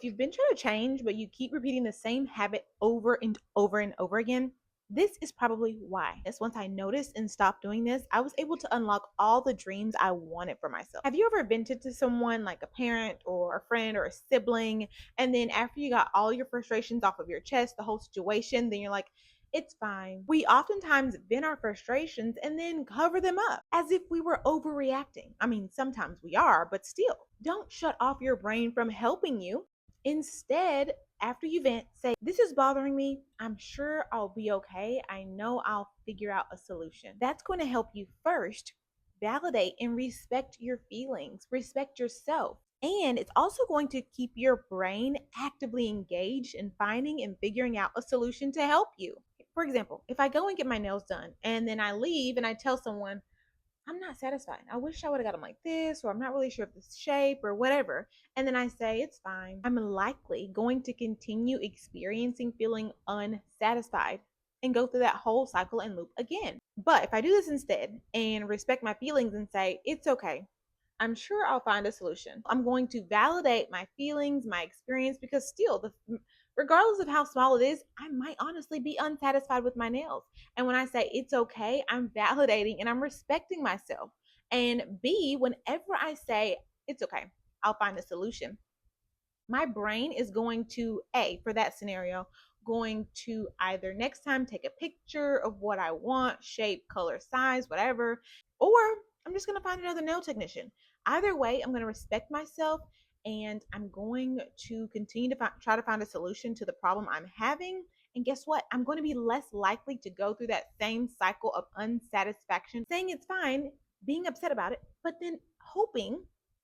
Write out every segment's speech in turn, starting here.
if you've been trying to change, but you keep repeating the same habit over and over and over again, this is probably why. Once I noticed and stopped doing this, I was able to unlock all the dreams I wanted for myself. Have you ever vented to someone like a parent or a friend or a sibling, and then after you got all your frustrations off of your chest, the whole situation, then you're like, it's fine. We oftentimes vent our frustrations and then cover them up as if we were overreacting. I mean, sometimes we are, but still, don't shut off your brain from helping you. Instead, after you vent, say, this is bothering me. I'm sure I'll be okay. I know I'll figure out a solution. That's going to help you first validate and respect your feelings, respect yourself. And it's also going to keep your brain actively engaged in finding and figuring out a solution to help you. For example, if I go and get my nails done and then I leave and I tell someone, I'm not satisfied. I wish I would have got them like this, or I'm not really sure of this shape or whatever. And then I say, it's fine. I'm likely going to continue experiencing feeling unsatisfied and go through that whole cycle and loop again. But if I do this instead and respect my feelings and say, it's okay, I'm sure I'll find a solution. I'm going to validate my feelings, my experience, because still, regardless of how small it is, I might honestly be unsatisfied with my nails. And when I say it's okay, I'm validating and I'm respecting myself. And B, whenever I say it's okay, I'll find a solution, my brain is going to, A, for that scenario, going to either next time take a picture of what I want, shape, color, size, whatever, or I'm just going to find another nail technician. Either way, I'm going to respect myself and I'm going to continue to try to find a solution to the problem I'm having. And guess what? I'm going to be less likely to go through that same cycle of unsatisfaction, saying it's fine, being upset about it, but then hoping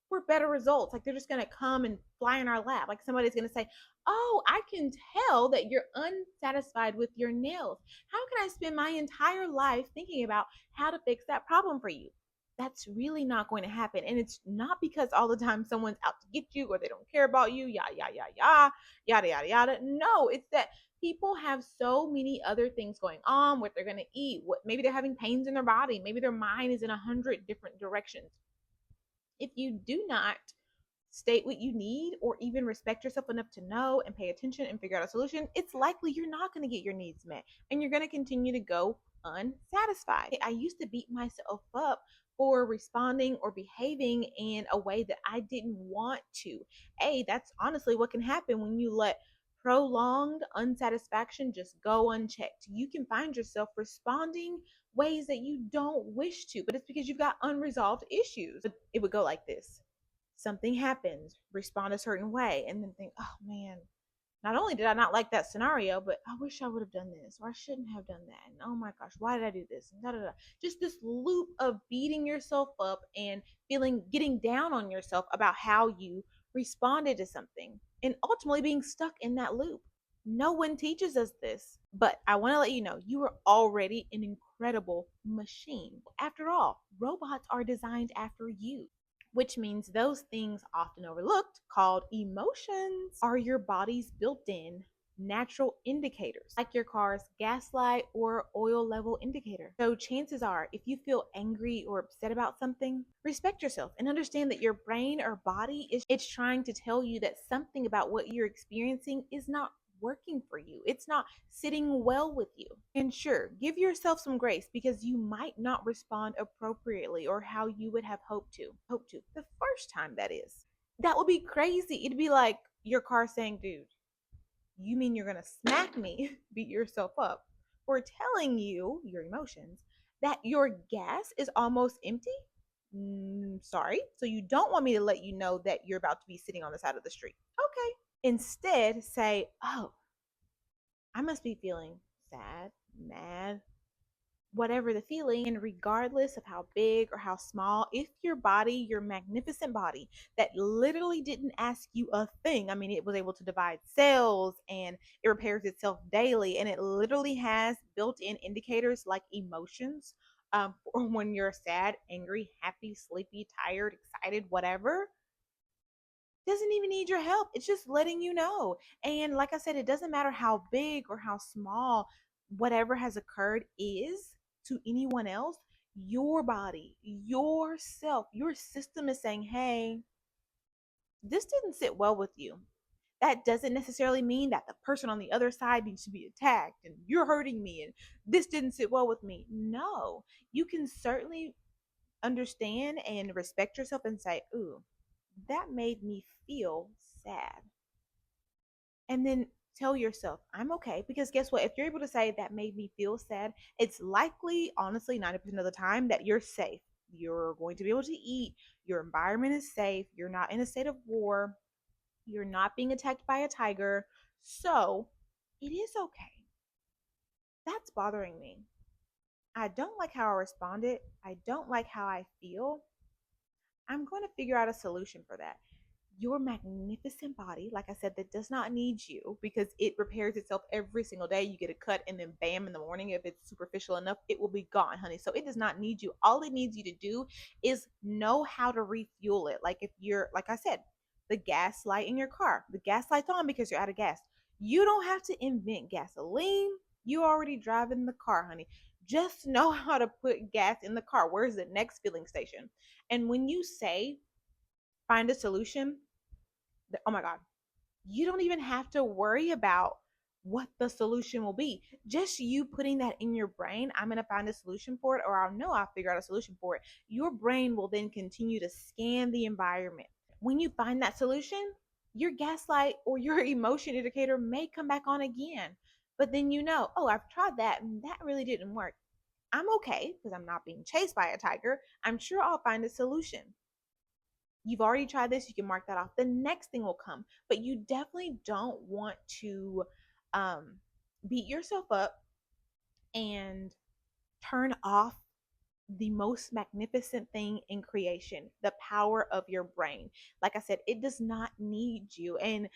for better results. Like they're just going to come and fly in our lap. Like somebody's going to say, oh, I can tell that you're unsatisfied with your nails. How can I spend my entire life thinking about how to fix that problem for you? That's really not going to happen. And it's not because all the time someone's out to get you or they don't care about you, yada, yada, yada. No, it's that people have so many other things going on, what they're going to eat, what maybe they're having pains in their body, maybe their mind is in 100 different directions. If you do not state what you need or even respect yourself enough to know and pay attention and figure out a solution, it's likely you're not going to get your needs met and you're going to continue to go unsatisfied. I used to beat myself up for responding or behaving in a way that I didn't want to. That's honestly what can happen when you let prolonged unsatisfaction just go unchecked. You can find yourself responding ways that you don't wish to, but it's because you've got unresolved issues. It would go like this: something happens, respond a certain way, and then think, oh man, not only did I not like that scenario, but I wish I would have done this, or I shouldn't have done that. And oh my gosh, why did I do this? And da, da, da. Just this loop of beating yourself up and getting down on yourself about how you responded to something, and ultimately being stuck in that loop. No one teaches us this, but I want to let you know you are already an incredible machine. After all, robots are designed after you, which means those things often overlooked, called emotions, are your body's built in natural indicators, like your car's gas light or oil level indicator. So chances are, if you feel angry or upset about something, respect yourself and understand that your brain or body is it's trying to tell you that something about what you're experiencing is not working for you. It's not sitting well with you. And sure, give yourself some grace because you might not respond appropriately or how you would have hoped to. The first time, that is. That would be crazy. It'd be like your car saying, dude, you mean you're going to smack me, beat yourself up for telling you, your emotions, that your gas is almost empty? Sorry. So you don't want me to let you know that you're about to be sitting on the side of the street. Okay. Instead, say, oh, I must be feeling sad, mad, whatever the feeling. And regardless of how big or how small, if your body, your magnificent body that literally didn't ask you a thing, I mean, it was able to divide cells and it repairs itself daily, and it literally has built-in indicators like emotions, for when you're sad, angry, happy, sleepy, tired, excited, whatever, doesn't even need your help. It's just letting you know. And like I said, it doesn't matter how big or how small whatever has occurred is to anyone else. Your body, yourself, your system is saying, hey, this didn't sit well with you. That doesn't necessarily mean that the person on the other side needs to be attacked and you're hurting me and this didn't sit well with me. No, you can certainly understand and respect yourself and say, ooh, that made me feel sad. And then tell yourself, I'm okay. Because guess what? If you're able to say that made me feel sad, it's likely, honestly, 90% of the time that you're safe. You're going to be able to eat. Your environment is safe. You're not in a state of war. You're not being attacked by a tiger. So it is okay. That's bothering me. I don't like how I responded. I don't like how I feel. I'm going to figure out a solution for that. Your magnificent body, like I said, that does not need you because it repairs itself every single day. You get a cut and then bam, in the morning, if it's superficial enough, it will be gone, honey. So it does not need you. All it needs you to do is know how to refuel it. Like if you're, like I said, the gas light in your car, the gas light's on because you're out of gas. You don't have to invent gasoline. You already driving the car, honey. Just know how to put gas in the car. Where's the next filling station? And when you say find a solution, oh my God, you don't even have to worry about what the solution will be. Just you putting that in your brain, I'm going to find a solution for it, or I'll know I'll figure out a solution for it. Your brain will then continue to scan the environment. When you find that solution, your gaslight or your emotion indicator may come back on again. But then you know, oh, I've tried that and that really didn't work. I'm okay because I'm not being chased by a tiger. I'm sure I'll find a solution. You've already tried this, you can mark that off. The next thing will come, but you definitely don't want to um, beat yourself up and turn off the most magnificent thing in creation, the power of your brain. Like I said, it does not need you. And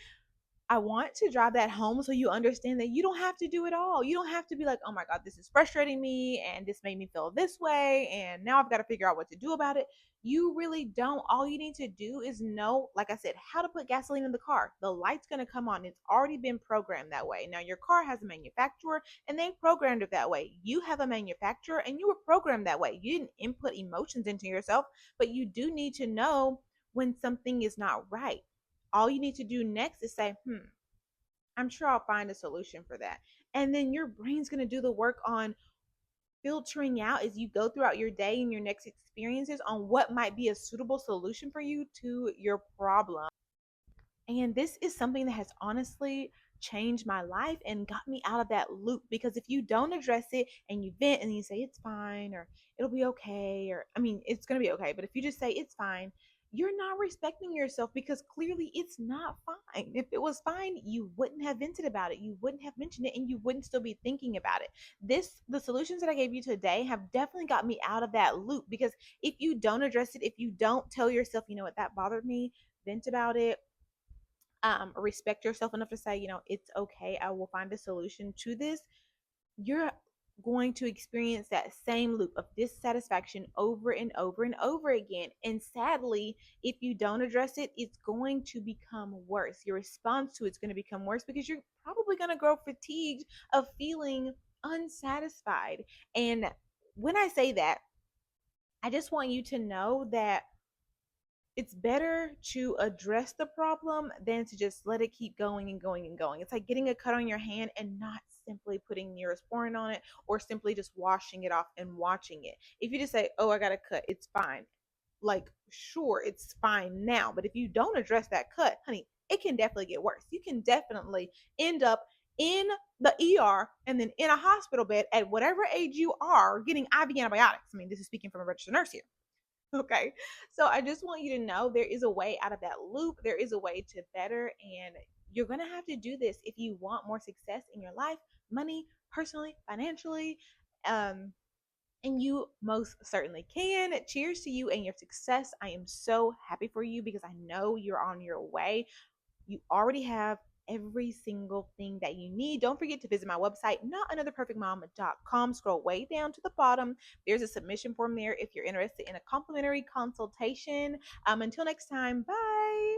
I want to drive that home so you understand that you don't have to do it all. You don't have to be like, oh my God, this is frustrating me and this made me feel this way. And now I've got to figure out what to do about it. You really don't. All you need to do is know, like I said, how to put gasoline in the car. The light's going to come on. It's already been programmed that way. Now, your car has a manufacturer and they programmed it that way. You have a manufacturer and you were programmed that way. You didn't input emotions into yourself, but you do need to know when something is not right. All you need to do next is say, I'm sure I'll find a solution for that. And then your brain's going to do the work on filtering out as you go throughout your day and your next experiences on what might be a suitable solution for you to your problem. And this is something that has honestly changed my life and got me out of that loop, because if you don't address it and you vent and you say it's fine or it'll be okay, or I mean it's going to be okay, but if you just say it's fine, you're not respecting yourself, because clearly it's not fine. If it was fine, you wouldn't have vented about it, you wouldn't have mentioned it, and you wouldn't still be thinking about it. The solutions that I gave you today have definitely got me out of that loop, because if you don't address it, if you don't tell yourself, you know what, that bothered me, vent about it, respect yourself enough to say, you know, it's okay, I will find a solution to this, you're going to experience that same loop of dissatisfaction over and over and over again. And sadly, if you don't address it, it's going to become worse. Your response to it's going to become worse because you're probably going to grow fatigued of feeling unsatisfied. And when I say that, I just want you to know that it's better to address the problem than to just let it keep going and going and going. It's like getting a cut on your hand and not simply putting Neosporin on it or simply just washing it off and watching it. If you just say, oh, I got a cut, it's fine. Like, sure, it's fine now. But if you don't address that cut, honey, it can definitely get worse. You can definitely end up in the ER and then in a hospital bed at whatever age you are getting IV antibiotics. I mean, this is speaking from a registered nurse here. Okay. So I just want you to know there is a way out of that loop. There is a way to better, and you're going to have to do this if you want more success in your life, money, personally, financially. And you most certainly can. Cheers to you and your success. I am so happy for you because I know you're on your way. You already have every single thing that you need. Don't forget to visit my website, notanotherperfectmom.com. Scroll way down to the bottom. There's a submission form there if you're interested in a complimentary consultation. Until next time, bye.